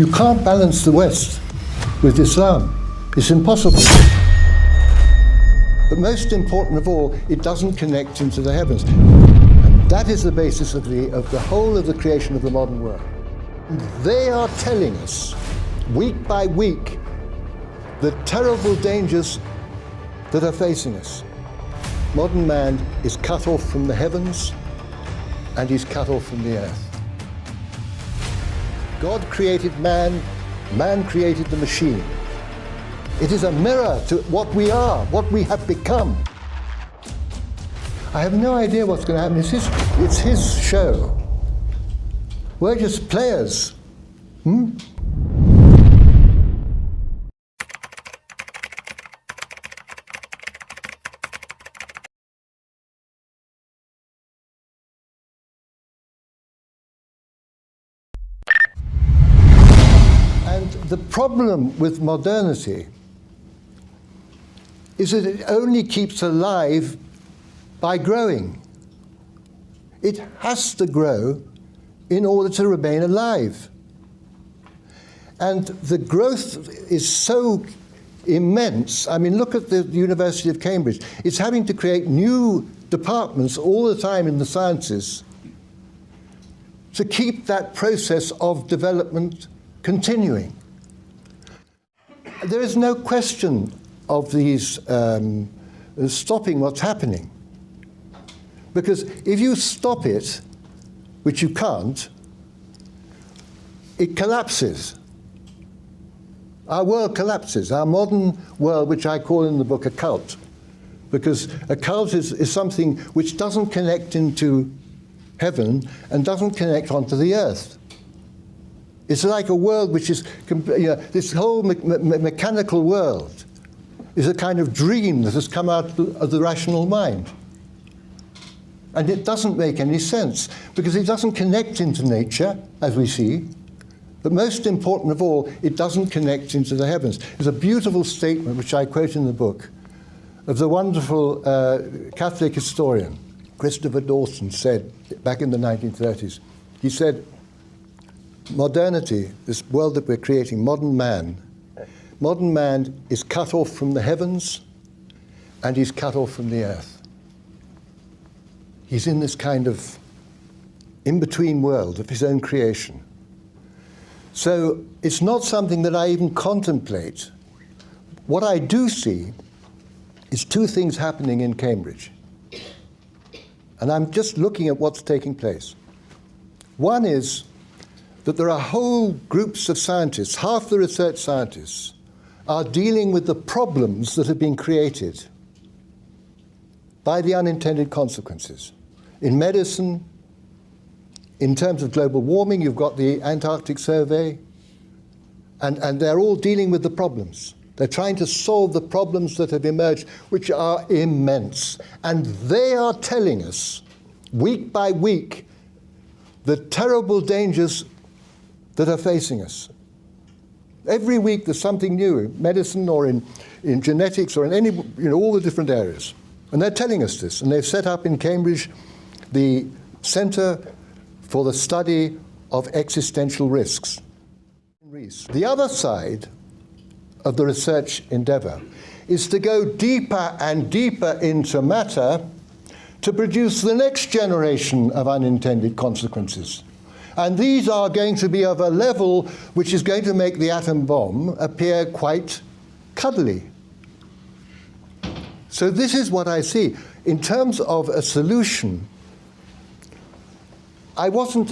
You can't balance the West with Islam. It's impossible. But most important of all, it doesn't connect into the heavens. And that is the basis of the whole of the creation of the modern world. They are telling us, week by week, the terrible dangers that are facing us. Modern man is cut off from the heavens and he's cut off from the earth. God created man, man created the machine. It is a mirror to what we are, what we have become. I have no idea what's going to happen. It's his show. We're just players. And the problem with modernity is that it only keeps alive by growing. It has to grow in order to remain alive. And the growth is so immense. I mean, look at the University of Cambridge. It's having to create new departments all the time in the sciences to keep that process of development continuing. There is no question of these stopping what's happening. Because if you stop it, which you can't, it collapses. Our world collapses. Our modern world, which I call in the book a cult, because a cult is something which doesn't connect into heaven and doesn't connect onto the earth. It's like a world which is, this whole mechanical world is a kind of dream that has come out of the rational mind. And it doesn't make any sense, because it doesn't connect into nature, as we see, but most important of all, it doesn't connect into the heavens. There's a beautiful statement, which I quote in the book, of the wonderful Catholic historian, Christopher Dawson, said back in the 1930s. He said, modernity, this world that we're creating, modern man is cut off from the heavens and he's cut off from the earth. He's in this kind of in-between world of his own creation. So it's not something that I even contemplate. What I do see is two things happening in Cambridge. And I'm just looking at what's taking place. One is that there are whole groups of scientists, half the research scientists, are dealing with the problems that have been created by the unintended consequences. In medicine, in terms of global warming, you've got the Antarctic Survey, and they're all dealing with the problems. They're trying to solve the problems that have emerged, which are immense. And they are telling us, week by week, the terrible dangers that are facing us. Every week there's something new in medicine or in genetics or in any, all the different areas. And they're telling us this. And they've set up in Cambridge the Centre for the Study of Existential Risks. The other side of the research endeavour is to go deeper and deeper into matter to produce the next generation of unintended consequences. And these are going to be of a level which is going to make the atom bomb appear quite cuddly. So this is what I see. In terms of a solution, I wasn't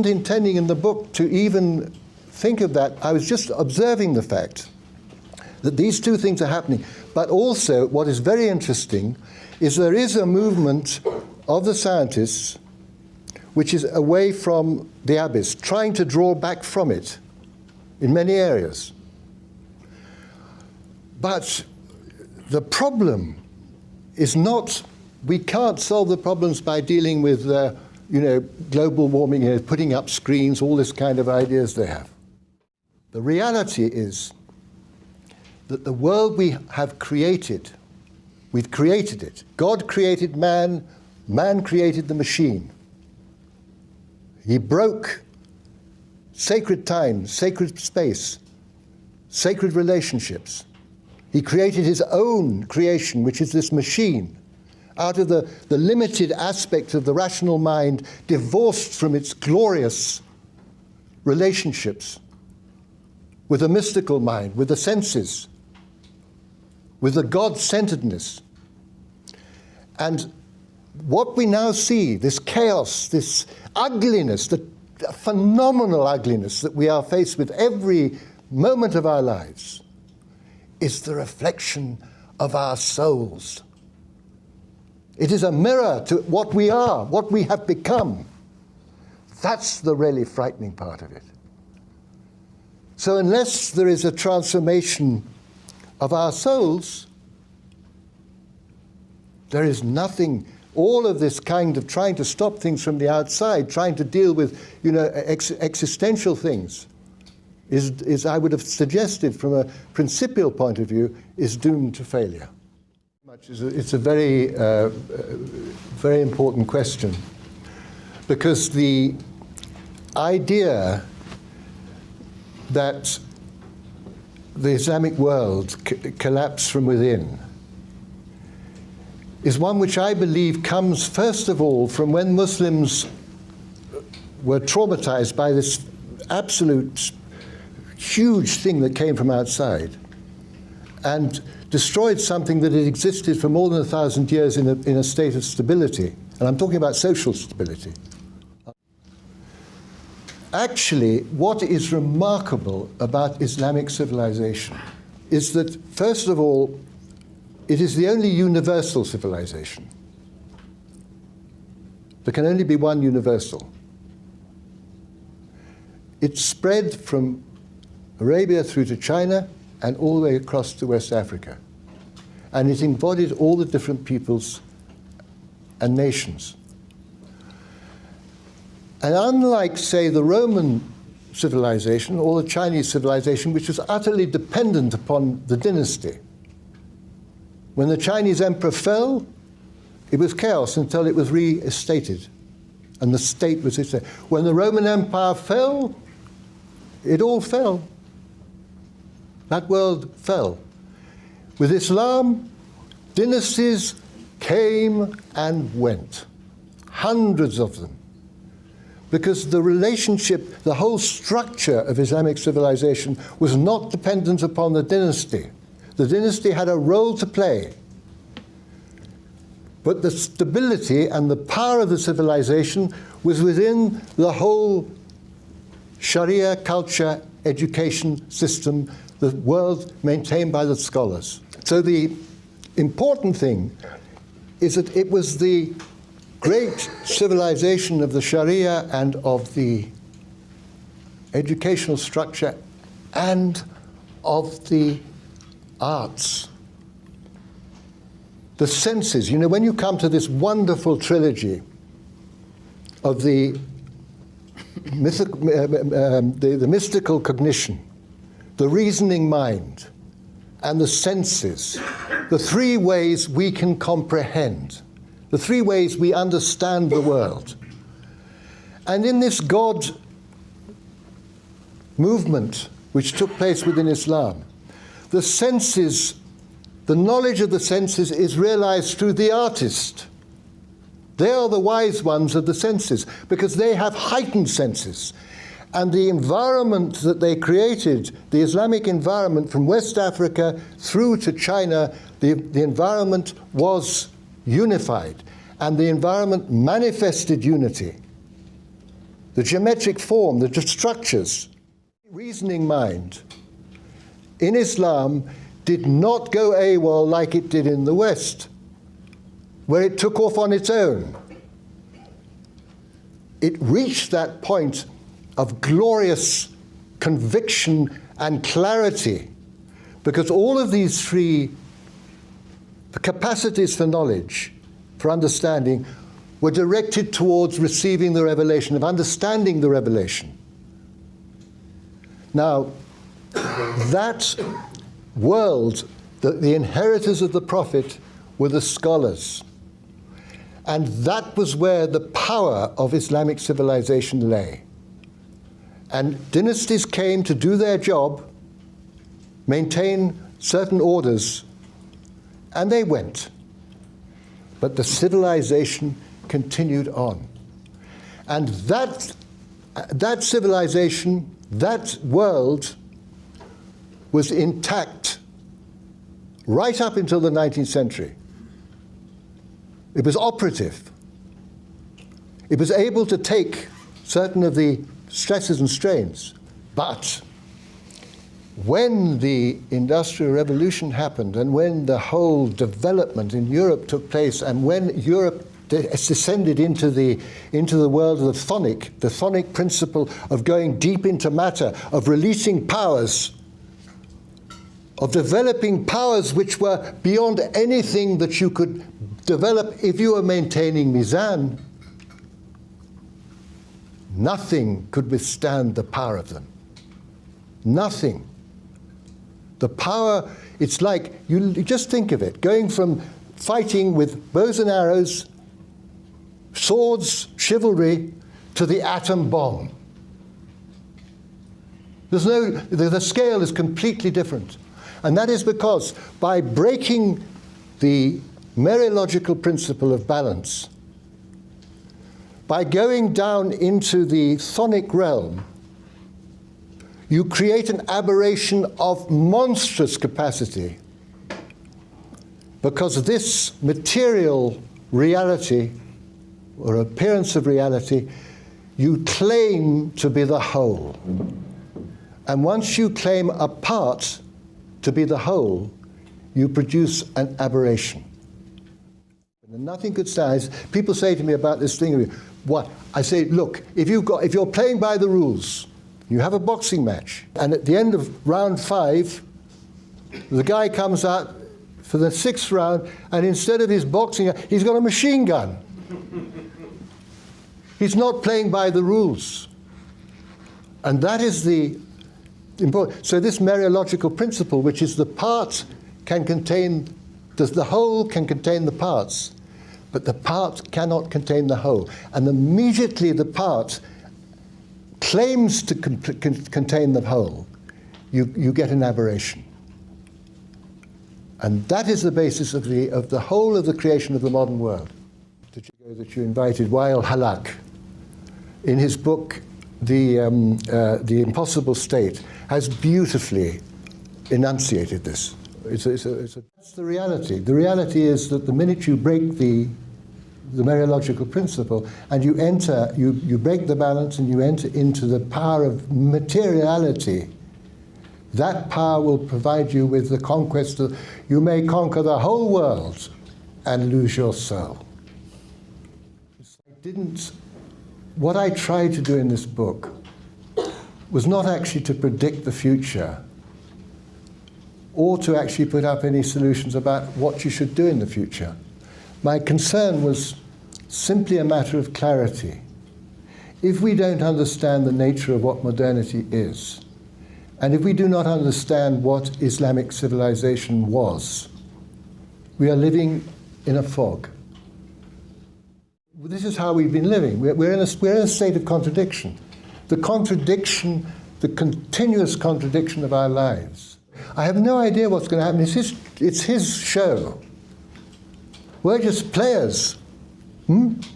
intending in the book to even think of that. I was just observing the fact that these two things are happening. But also, what is very interesting is there is a movement of the scientists which is away from the abyss, trying to draw back from it in many areas. But the problem is not, we can't solve the problems by dealing with global warming, putting up screens, all this kind of ideas they have. The reality is that the world we have created, we've created it. God created man, man created the machine. He broke sacred time, sacred space, sacred relationships. He created his own creation, which is this machine, out of the limited aspect of the rational mind, divorced from its glorious relationships with the mystical mind, with the senses, with the God-centeredness. And what we now see, this chaos, this ugliness, the phenomenal ugliness that we are faced with every moment of our lives, is the reflection of our souls. It is a mirror to what we are, what we have become. That's the really frightening part of it. So unless there is a transformation of our souls, there is nothing. All of this kind of trying to stop things from the outside, trying to deal with, existential things, is I would have suggested from a principial point of view, is doomed to failure. It's a very, very important question, because the idea that the Islamic world collapsed from within is one which I believe comes first of all from when Muslims were traumatized by this absolute huge thing that came from outside and destroyed something that had existed for more than 1,000 years in a state of stability. And I'm talking about social stability. Actually, what is remarkable about Islamic civilization is that, first of all, it is the only universal civilization. There can only be one universal. It spread from Arabia through to China and all the way across to West Africa. And it embodied all the different peoples and nations. And unlike, say, the Roman civilization or the Chinese civilization, which was utterly dependent upon the dynasty, when the Chinese emperor fell, it was chaos until it was reinstated, and the state was its. When the Roman Empire fell, it all fell. That world fell. With Islam, dynasties came and went, hundreds of them, because the relationship, the whole structure of Islamic civilization was not dependent upon the dynasty. The dynasty had a role to play, but the stability and the power of the civilization was within the whole Sharia culture education system, the world maintained by the scholars. So the important thing is that it was the great civilization of the Sharia and of the educational structure and of the arts. The senses, when you come to this wonderful trilogy of the mystical cognition, the reasoning mind, and the senses, the three ways we can comprehend, the three ways we understand the world. And in this God movement which took place within Islam, the senses, the knowledge of the senses is realized through the artist. They are the wise ones of the senses because they have heightened senses. And the environment that they created, the Islamic environment from West Africa through to China, the environment was unified. And the environment manifested unity. The geometric form, the structures, reasoning mind in Islam did not go AWOL like it did in the West, where it took off on its own. It reached that point of glorious conviction and clarity, because all of these three capacities for knowledge, for understanding, were directed towards receiving the revelation, of understanding the revelation. Now, that world, the inheritors of the Prophet, were the scholars. And that was where the power of Islamic civilization lay. And dynasties came to do their job, maintain certain orders, and they went. But the civilization continued on. And that civilization, that world, was intact right up until the 19th century. It was operative. It was able to take certain of the stresses and strains. But when the Industrial Revolution happened and when the whole development in Europe took place and when Europe descended into the world of the chthonic principle of going deep into matter, of releasing powers, of developing powers which were beyond anything that you could develop if you were maintaining mizan, nothing could withstand the power of them. Nothing. The power, it's like, you just think of it, going from fighting with bows and arrows, swords, chivalry, to the atom bomb. The scale is completely different. And that is because by breaking the mereological principle of balance, by going down into the chthonic realm, you create an aberration of monstrous capacity, because this material reality, or appearance of reality, you claim to be the whole. And once you claim a part to be the whole, you produce an aberration. And nothing could stand. People say to me about this thing, what? I say, look, if you're playing by the rules, you have a boxing match, and at the end of round 5, the guy comes out for the 6th round, and instead of his boxing, he's got a machine gun. He's not playing by the rules. And that is the important. So this mereological principle, which is the part can contain, the whole can contain the parts, but the part cannot contain the whole. And immediately the part claims to contain the whole, you get an aberration. And that is the basis of the whole of the creation of the modern world. That you invited, Wael Halak, in his book, The Impossible State, has beautifully enunciated this. That's the reality. The reality is that the minute you break the mereological principle and you enter, you break the balance and you enter into the power of materiality, that power will provide you with the conquest of, you may conquer the whole world and lose your soul. What I tried to do in this book was not actually to predict the future or to actually put up any solutions about what you should do in the future. My concern was simply a matter of clarity. If we don't understand the nature of what modernity is, and if we do not understand what Islamic civilization was, we are living in a fog. This is how we've been living. We're in a state of contradiction. The continuous contradiction of our lives. I have no idea what's going to happen. It's his show. We're just players. That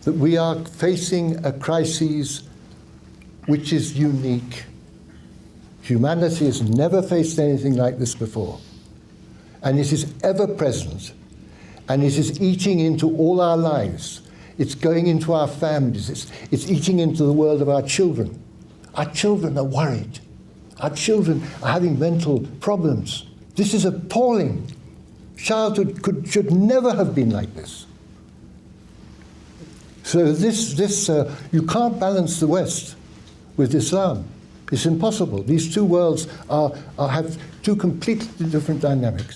we are facing a crisis which is unique. Humanity has never faced anything like this before. And it is ever present. And it is eating into all our lives. It's going into our families. It's eating into the world of our children. Our children are worried. Our children are having mental problems. This is appalling. Childhood should never have been like this. So you can't balance the West with Islam. It's impossible. These two worlds have two completely different dynamics.